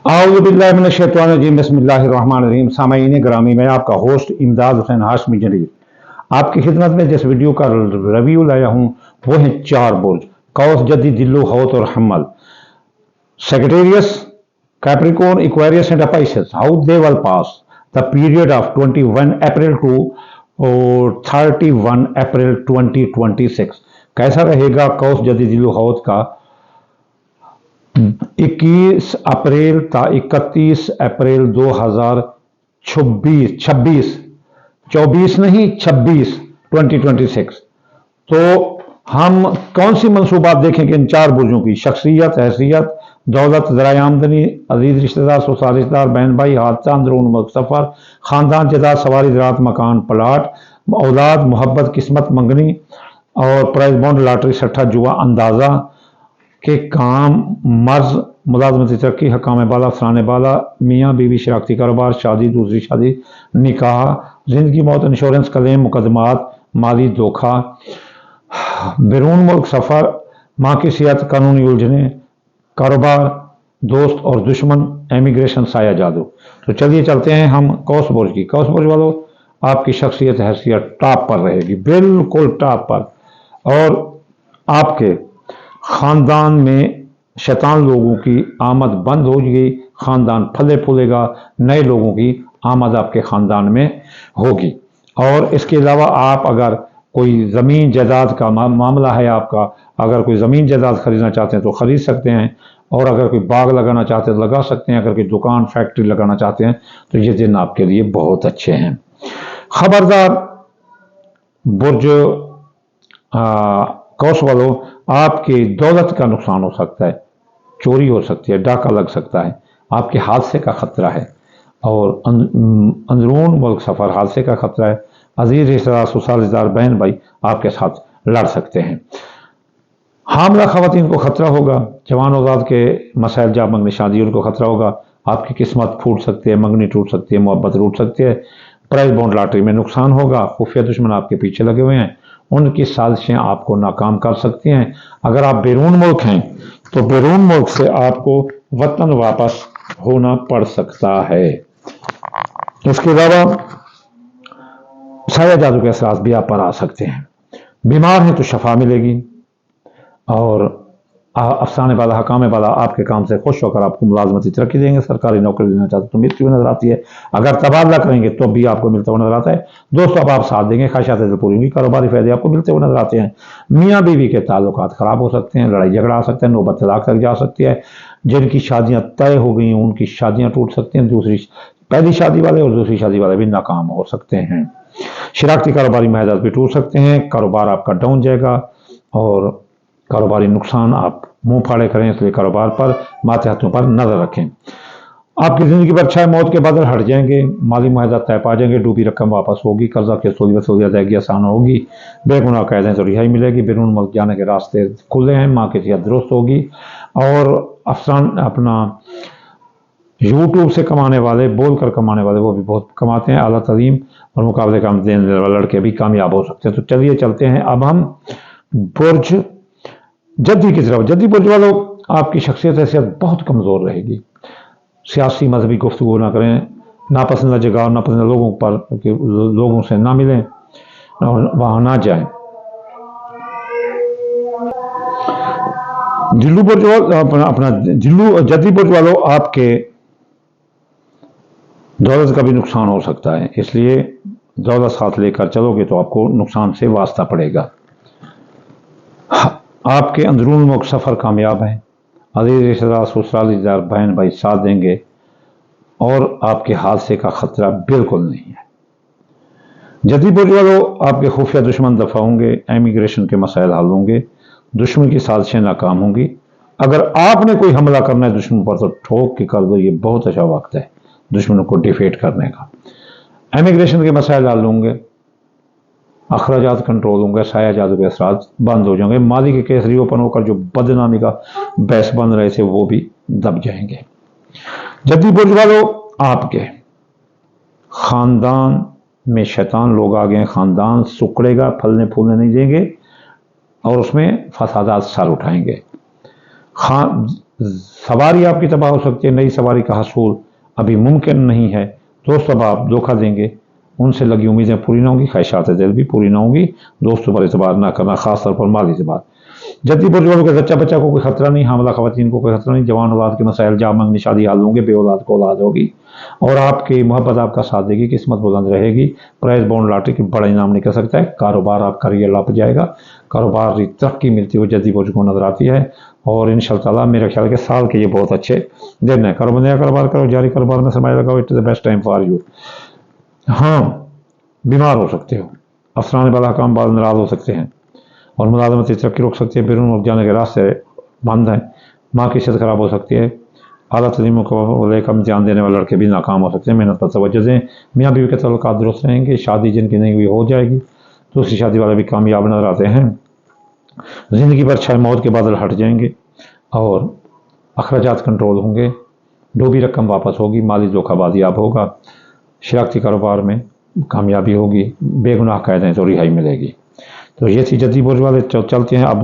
आऊज़ुबिल्लाहिमिनश्शैतानिर्रजीम बिस्मिल्लाहिर्रहमानिर्रहीम। सामईन ग्रामी, मैं आपका होस्ट इमदाद हुसैन हाशमी जरीर आपकी खिदमत में जिस वीडियो का रिव्यू लाया हूँ वो है 4 बुर्ज कौस, जद्दी, दिल्लू, हौत और हम्मल, sagittarius, capricorn, aquarius and pisces, how they will pass the period of 21 April to 31 April 2026। कैसा रहेगा कौस, जद्दी, दिल्लू, हौत का 21 अप्रैल था 31 अप्रैल 2026, 24 नहीं 26 2026। तो हम कौन सी मंसूबात देखेंगे इन 4 बुर्जों की? शख्सियत, हैसियत, दौलत, ज़राए आमदनी, अजीज रिश्तेदार, ससुराल रिश्तेदार, बहन भाई, हादसा, अंदरून मुल्क सफ़र, ख़ानदान, जायदाद, सवारी, ज़राअत, मकान, प्लाट, औलाद, मोहब्बत, किस्मत, मंगनी और प्राइज बॉन्ड, लॉटरी, सट्टा, जुआ, अंदाज़ा के काम, मर्ज, मुलाजमती तरक्की, हकाम बाला, फराने बाला, मियाँ बीवी, शराकती कारोबार, शादी, दूसरी शादी, निकाह, जिंदगी मौत, इंश्योरेंस, क्लेम, मुकदमात, माली धोखा, बैरून मुल्क सफ़र, माँ की सेहत, कानूनी उलझने, कारोबार, दोस्त और दुश्मन, एमिग्रेशन, साया जादू। तो चलिए चलते हैं हम कौस बुर्ज की। कौस बुर्ज वालों, आपकी शख्सियत, हैसियत टॉप पर रहेगी, बिल्कुल टॉप पर। और आपके खानदान में शैतान लोगों की आमद बंद हो गई, खानदान फले फूलेगा, नए लोगों की आमद आपके खानदान में होगी। और इसके अलावा आप अगर कोई ज़मीन जायदाद का मामला है आपका, अगर कोई ज़मीन जायदाद खरीदना चाहते हैं तो खरीद सकते हैं, और अगर कोई बाग लगाना चाहते हैं तो लगा सकते हैं, अगर कोई दुकान फैक्ट्री लगाना चाहते हैं तो ये दिन आपके लिए बहुत अच्छे हैं। खबरदार बुर्ज कौस वालों, आपकी दौलत का नुकसान हो सकता है, चोरी हो सकती है, डाका लग सकता है, आपके हादसे का खतरा है, और अंदरून मुल्क सफ़र, हादसे का खतरा है। अजीज रिश्तेदार, ससुराल रिश्तेदार, बहन भाई आपके साथ लड़ सकते हैं। हामला खवातीन को खतरा होगा, जवान औलाद के मसाइल, जा मंगनी शादी, उनको खतरा होगा। आपकी किस्मत फूट सकती है, मंगनी टूट सकती है, मोहब्बत टूट सकती है, प्राइज बॉन्ड लॉटरी में नुकसान होगा, खुफिया दुश्मन आपके पीछे लगे हुए हैं, उनकी साजिशें आपको नाकाम कर सकती हैं। अगर आप बैरून मुल्क हैं तो बैरून मुल्क से आपको वतन वापस होना पड़ सकता है। इसके अलावा साया जादू के असरात भी आप पर आ सकते हैं। बीमार हैं तो शफा मिलेगी, और अफसाने वाला, हकामे वाला आपके काम से खुश होकर आपको मुलाजमती तरक्की देंगे। सरकारी नौकरी लेना चाहते तो मिलती हुई नजर आती है, अगर तबादला करेंगे तो भी आपको मिलता हुआ नजर आता है। दोस्तों, अब आप साथ देंगे, ख्वाहिशात दिल पूरी होंगी, कारोबारी फायदे आपको मिलते हुए नजर आते हैं। मियाँ बीवी के ताल्लुकात खराब हो सकते हैं, लड़ाई झगड़ा आ सकता है, नौबत तलाक तक जा सकती है। जिनकी शादियां तय हो गई हैं उनकी शादियां टूट सकती हैं, पहली शादी वाले और दूसरी शादी वाले भी नाकाम हो सकते हैं। शराकती कारोबारी महजात भी टूट सकते हैं, कारोबार आपका डाउन जाएगा और कारोबारी नुकसान आप मुंह फाड़े करें, इसलिए कारोबार पर, मातहतों पर नजर रखें। आपकी जिंदगी पर अच्छा है, मौत के बादल हट जाएंगे, माली मुआवजा तय पा जाएंगे, डूबी रकम वापस होगी, कर्जा की वसूली अदायगी आसान होगी, बेगुनाह कैदें तो रिहाई मिलेगी, बैरून मुल्क जाने के रास्ते खुले हैं, माँ की सेहत दुरुस्त होगी। और अफसान अपना यूट्यूब से कमाने वाले, बोल कर कमाने वाले, वो भी बहुत कमाते हैं। आला तलीम और मुकाबले का देने वाले लड़के भी कामयाब हो सकते हैं। तो चलिए चलते हैं अब हम बुर्ज जद्दी की तरफ। जद्दी बुर्ज वालों, आपकी शख्सियत हैसियत बहुत कमज़ोर रहेगी, सियासी मजहबी गुफ्तगू ना करें, नापसंदा जगह और नापसंदा लोगों पर लोगों से ना मिलें और वहाँ ना जाएं। दिल्लू बुर्ज अपना जद्दी बुर्ज वालों, आपके दौलत का भी नुकसान हो सकता है, इसलिए दौलत साथ लेकर चलोगे तो आपको नुकसान से वास्ता पड़ेगा। आपके अंदरून मुल्क सफ़र कामयाब है, अजीज रिश्तेदार, ससुराल रिश्तेदार, बहन भाई साथ देंगे, और आपके हादसे का खतरा बिल्कुल नहीं है। जद्दी बुर्ज वालों, आपके खुफिया दुश्मन दफा होंगे, एमिग्रेशन के मसाइल हल होंगे, दुश्मन की साजिशें नाकाम होंगी। अगर आपने कोई हमला करना है दुश्मन पर तो ठोक के कर दो, ये बहुत अच्छा वक्त है दुश्मनों को डिफेट करने का। एमिग्रेशन के मसाइल हल होंगे, अखराजात कंट्रोल होंगे, साया जादू के असरात बंद हो जाएंगे, माली के केस रीओपन होकर जो बदनामी का बहस बन रहे थे वो भी दब जाएंगे। जद्दी बुर्ज वालों, आपके खानदान में शैतान लोग आ गए, खानदान सुकड़ेगा, फलने फूलने नहीं देंगे और उसमें फसादात सर उठाएंगे। सवारी आपकी तबाह हो सकती है, नई सवारी का हसूल अभी मुमकिन नहीं है। दोस्तों अब आप धोखा देंगे, उनसे लगी उम्मीदें पूरी ना होंगी, ख्वाहिशात दिल भी पूरी ना होंगी। दोस्तों पर एतबार ना करना, खासतौर पर माली एतबार। जद्दी बुर्ज वालों के बच्चा बच्चा को कोई खतरा नहीं, हामला खवातीन को कोई खतरा नहीं, जवान औलाद के मसाइल जा मंगनी शादी हाल होंगे, बे औलाद को औलाद होगी और आपकी मोहब्बत आपका साथ देगी, किस्मत बुलंद रहेगी। प्राइज बॉन्ड लॉटरी की बड़ा इनाम निकल सकता है। कारोबार आपका रियल लप जाएगा, कारोबार की तरक्की मिलती हुई जद्दी बुर्ज को नजर आती है और इंशाअल्लाह मेरे ख्याल के साल के ये बहुत अच्छे दिन है। कारोबार करो, जारी कारोबार में सरमाया लगाओ, it is the best time for you. हाँ, बीमार हो सकते हो, अफसरान बाला काम बाद नाराज हो सकते हैं और मुलाजमती तरक्की रोक सकती है, बैरून मुल्क जाने के रास्ते बंद हैं, माँ की सेहत खराब हो सकती है, आला तलीमों को लेकर इम्तिहान देने वाले लड़के भी नाकाम हो सकते हैं। मेहनत पर तवज्जो दें, मियाँ बीवी के तल्लुकात दुरुस्त रहेंगे, शादी जिनकी नहीं हुई हो जाएगी, दूसरी शादी वाले भी कामयाब नजर आते हैं। ज़िंदगी पर छाए मौत के बादल हट जाएंगे और अखराजात कंट्रोल होंगे, डूबी रकम वापस होगी, माली धोखाबाजी आप होगा, शरारती कारोबार में कामयाबी होगी, बेगुनाह कैदें तो रिहाई मिलेगी। तो ये थी जद्दी बुर्ज वाले। चलते हैं अब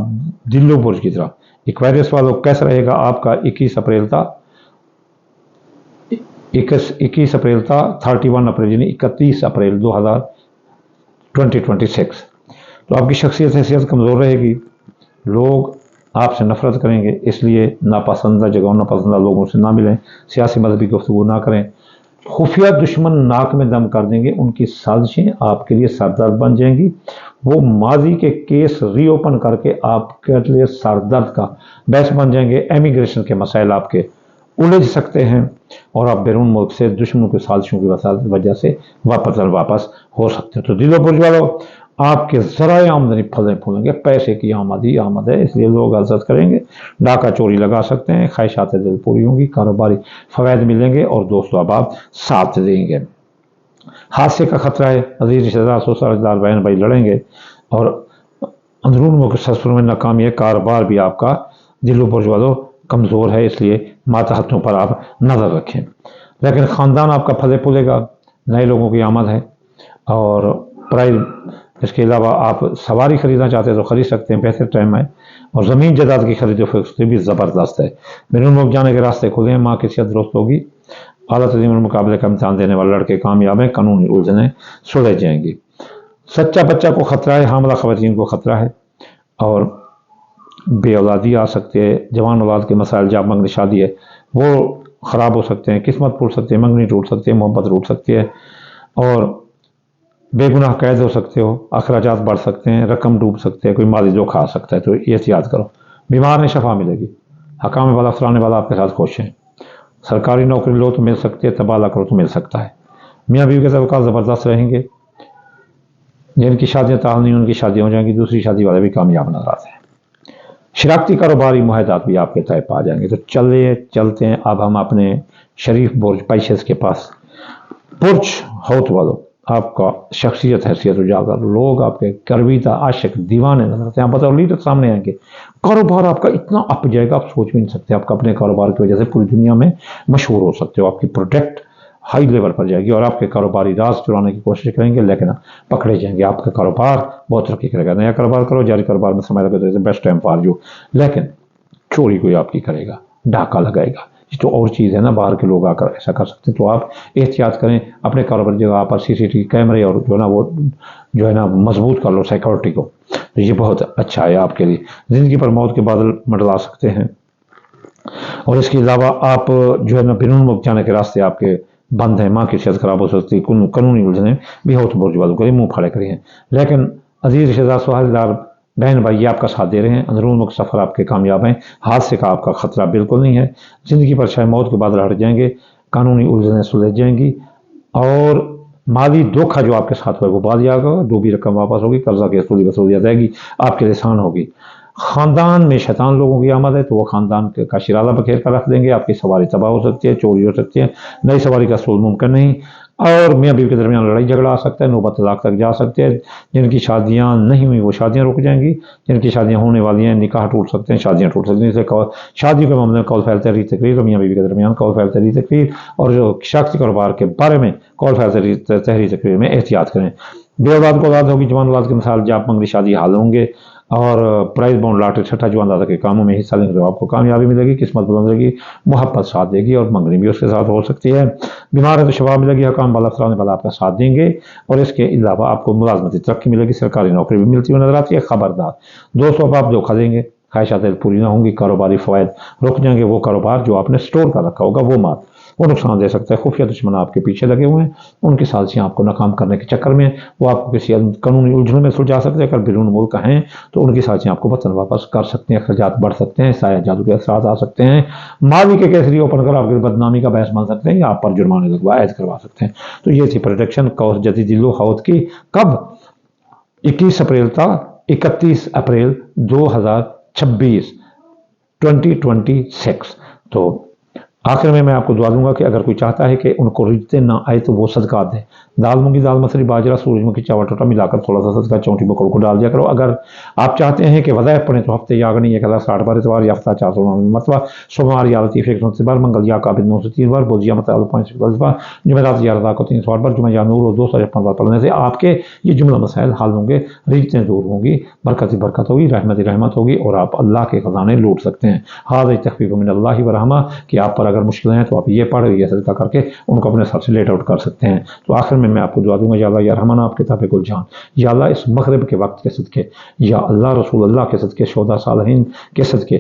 दिल्लो बुर्ज की तरफ। एक्वेरियस वालों कैसा रहेगा आपका 21 अप्रैल था 31 अप्रैल यानी 31 अप्रैल 2026। तो आपकी शख्सियत हैसियत कमज़ोर रहेगी, लोग आपसे नफरत करेंगे, इसलिए नापसंदा जगहों नापसंदा लोगों से ना मिलें, सियासी मजहबी गुफ्तगू ना करें। खुफिया दुश्मन नाक में दम कर देंगे, उनकी साजिशें आपके लिए सरदर्द बन जाएंगी। वो माजी के केस रीओपन करके आपके लिए सरदर्द का बहस बन जाएंगे। एमिग्रेशन के मसाइल आपके उलझ सकते हैं और आप बैरून मुल्क से दुश्मनों की साजिशों की वजह से वापस हो सकते हैं। तो दिलो बुर्ज वालों, आपके ज़राए आमदनी फले फूलेंगे, पैसे की आमद है, इसलिए लोग इज्जत करेंगे, डाका चोरी लगा सकते हैं, ख्वाहिशात दिल पूरी होंगी, कारोबारी फ़वाद मिलेंगे और दोस्तों अब आप साथ देंगे। हादसे का खतरा है, अजीज रिश्तेदार ससुराल बहन भाई लड़ेंगे और अंदरून मुल्क ससुर में नाकामी है। कारोबार भी आपका दिलो बुर्ज वालों कमज़ोर है, इसलिए मातहतों पर आप नज़र रखें। लेकिन ख़ानदान आपका फले फूलेगा, नए लोगों की आमद है और प्राइज। इसके अलावा आप सवारी खरीदना चाहते हैं तो खरीद सकते हैं, बेहतर टाइम है और ज़मीन जायदाद की खरीद फरोख्त भी ज़बरदस्त है। बैरून मुल्क जाने के रास्ते खुले हैं, माँ की सेहत दुरुस्त होगी, आला तलीम मुकाबले का इम्तिहान देने वाले लड़के कामयाब हैं, कानूनी उलझनें सुलझ जाएंगी। सच्चा बच्चा को खतरा है, हामला खवातीन को खतरा है और बे औलादी आ सकती है, जवान औलाद के मसाइल जाब मंगनी शादी है वो ख़राब हो सकते हैं, किस्मत टूट सकती है, मंगनी टूट सकती है, मोहब्बत टूट सकती है और बेगुनाह कैद हो सकते हो, अखराजात बढ़ सकते हैं, रकम डूब सकते हैं, कोई माली धोखा आ सकता है। तो ये याद करो, बीमार ने शफा मिलेगी, हकाम वाला अफसराने वाला आपके साथ खुश हैं, सरकारी नौकरी लो तो मिल सकती है, तबादला करो तो मिल सकता है, मियाँ बीवी के तल्लुकात ज़बरदस्त रहेंगे, जिनकी शादियाँ ताल नहीं उनकी शादियाँ हो जाएंगी, दूसरी शादी वाले भी कामयाब नजर आते हैं। शरारती कारोबारी मुआहदात भी आपके तय पा जाएंगे। तो चलते हैं अब हम अपने शरीफ बुर्ज पाइसेस के पास। बुर्ज हौत वालों, आपका शख्सियत हैसियत उजागर, लोग आपके करवीदा आशिक दीवाने नजर आते हैं, आप बतौर लीडर सामने आएंगे, कारोबार आपका इतना अप जाएगा आप सोच भी नहीं सकते। आपका अपने कारोबार की वजह से पूरी दुनिया में मशहूर हो सकते हो, आपकी प्रोडक्ट हाई लेवल पर जाएगी और आपके कारोबारी राज चुराने की कोशिश करेंगे लेकिन पकड़े जाएंगे। आपका कारोबार बहुत तरक्की करेगा, नया कारोबार करो, जारी कारोबार में सरमाया लगाओ, बेस्ट टाइम फॉर यू। लेकिन चोरी कोई आपकी करेगा, डाका लगाएगा, ये तो और चीज़ है ना, बाहर के लोग आकर ऐसा कर सकते हैं। तो आप एहतियात करें, अपने कारोबार जगह पर सीसीटीवी कैमरे और जो है ना मजबूत कर लो सिक्योरिटी को, तो ये बहुत अच्छा है आपके लिए। ज़िंदगी पर मौत के बादल मंडला सकते हैं और इसके अलावा आप जो है ना बैरून मुल्क जाने के रास्ते आपके बंद हैं, माँ की सेहत खराब हो सकती है, कानूनी उलझनें भी हो तो बुर्ज वालों को मुँह फाड़े करी हैं। लेकिन अजीज रिश्तेदार सहायदार बहन भाई ये आपका साथ दे रहे हैं, अंदरून मुल्क सफ़र आपके कामयाब हैं, हादसे का आपका खतरा बिल्कुल नहीं है, ज़िंदगी पर शायद मौत के बादल हट जाएंगे, कानूनी उलझनें सुलझ जाएंगी और माली धोखा जो आपके साथ हुआ वो बाद जाएगा, डूबी रकम वापस होगी, कर्जा की वसूली जाएगी, आपके लिए आसान होगी। ख़ानदान में शैतान लोगों की आमद है तो वो ख़ानदान का शिराला बखेर कर रख देंगे, आपकी सवारी तबाह हो सकती है, चोरी हो सकती है, नई सवारी का सूल मुमकिन नहीं और मियाँ बीवी के दरमियान लड़ाई झगड़ा आ सकता है, नौबत तलाक तक जा सकते हैं। जिनकी शादियाँ नहीं हुई वो शादियाँ रुक जाएंगी, जिनकी शादियाँ होने वाली हैं निकाह टूट सकते हैं, शादियाँ टूट सकती हैं। इसलिए शादियों के मामले में कौल फैल तहरीर तकरीर, मियाँ बीवी के दरमियान कौल फैल तहरीर तकरीर और जो शख्सी कारोबार के बारे में कौल फैल तहरीर तकरीर में एहतियात करें। बे औलाद को औलाद होगी, जवान औलाद के मिसाल जाप मंगनी शादी हाल होंगे اور پرائز باؤنڈ لاٹری چھٹا جو اندازہ کے کاموں میں حصہ لیں گے تو آپ کو کامیابی ملے گی، قسمت بلند رہے گی، محبت ساتھ دے گی اور منگنی بھی اس کے ساتھ ہو سکتی ہے۔ بیمار ہے تو شفا ملے گی، حکام بالا افسران والا آپ کا ساتھ دیں گے، اور اس کے علاوہ آپ کو ملازمتی ترقی ملے گی، سرکاری نوکری بھی ملتی ہوئی نظر آتی ہے۔ خبردار دوستوں، اب آپ دھوکہ دیں گے، خواہشات پوری نہ ہوں گی، کاروباری فوائد رک جائیں گے، وہ کاروبار جو آپ نے سٹور کر رکھا ہوگا وہ نقصان دے سکتا ہے۔ خفیہ دشمن آپ کے پیچھے لگے ہوئے ہیں، ان کی سازشیں آپ کو ناکام کرنے کے چکر میں وہ آپ کو کسی قانونی الجھنوں میں سلجھا سکتے ہیں۔ اگر بیرون ملک ہیں تو ان کی سازشیں آپ کو وطن واپس کر سکتے ہیں، اخراجات بڑھ سکتے ہیں، سایہ جادو کے اثرات آ سکتے ہیں، ماضی کے کیسری اوپن کر آپ کی بدنامی کا باعث بن سکتے ہیں، یا آپ پر جرمانے عائد کروا سکتے ہیں۔ تو یہ تھی پروڈکشن کورس جدید دلو ہاؤت کی، کب 21 اپریل تا 31 اپریل 2026 2026۔ تو آخر میں آپ کو دعا دوں گا کہ اگر کوئی چاہتا ہے کہ ان کو رجتے نہ آئے تو وہ صدقات دیں، دال مونگی، دال مسری، باجرہ، سورج مکھی، چاول ٹوٹا ملا کر تھوڑا سا صدقہ چونٹی بکڑ کو ڈال دیا کرو۔ اگر آپ چاہتے ہیں کہ وظائف پڑھیں تو ہفتے یاگنی 1060 بار، اتوار یا ہفتہ 499 مرتبہ، سوموار یا لطیف 129 بار، منگل یا کابل 903 بار، بدھ یا متعال 541 بار، جمعرات یا رضا کو 308 بار، جمعہ یا نور اور 256 بار پڑھنے سے آپ کے یہ جملہ مسائل حل ہوں گے، رجتیں دور ہوں گی، برکت ہی برکت ہوگی، رحمت ہی رحمت ہوگی، اور آپ اللہ کے خزانے لوٹ سکتے ہیں۔ ہاذا تخفیف من اللہ و رحمہ، کہ آپ پر اگر مشکلیں ہیں تو آپ یہ پڑھ یہ صدقہ کر کے ان کو اپنے سر سے لیٹ آؤٹ کر سکتے ہیں۔ تو آخر میں آپ کو دعا دوں گا، یا اللہ یا رحمان آپ کتاب گل جان، یا اللہ اس مغرب کے وقت کے صدقے، یا اللہ رسول اللہ کے صدقے، شہداء صالحین کے صدقے،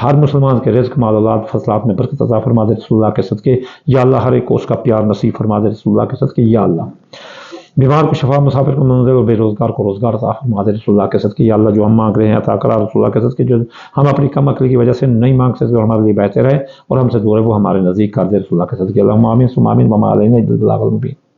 ہر مسلمان کے رزق، مال، اولاد، فصلات میں برکت عطا فرما دے رسول اللہ کے صدقے، یا اللہ ہر ایک کو اس کا پیار نصیب فرما دے رسول اللہ کے صدقے، یا اللہ بیمار کو شفا، مسافر کو منزل اور بے روزگار کو روزگار عطا فرما دے رسول اللہ کے صدقے، یا اللہ جو ہم مانگ رہے ہیں عطا کرا رسول اللہ کے صدقے، جو ہم اپنی کم عقلی کی وجہ سے نہیں مانگ سکتے اور ہمارے لیے بہتر ہے اور ہم سے دور ہے وہ ہمارے نزدیک کر دے رسول اللہ کے صدقے، اللہم آمین ثم آمین وما علینا الا البلاغ المبین۔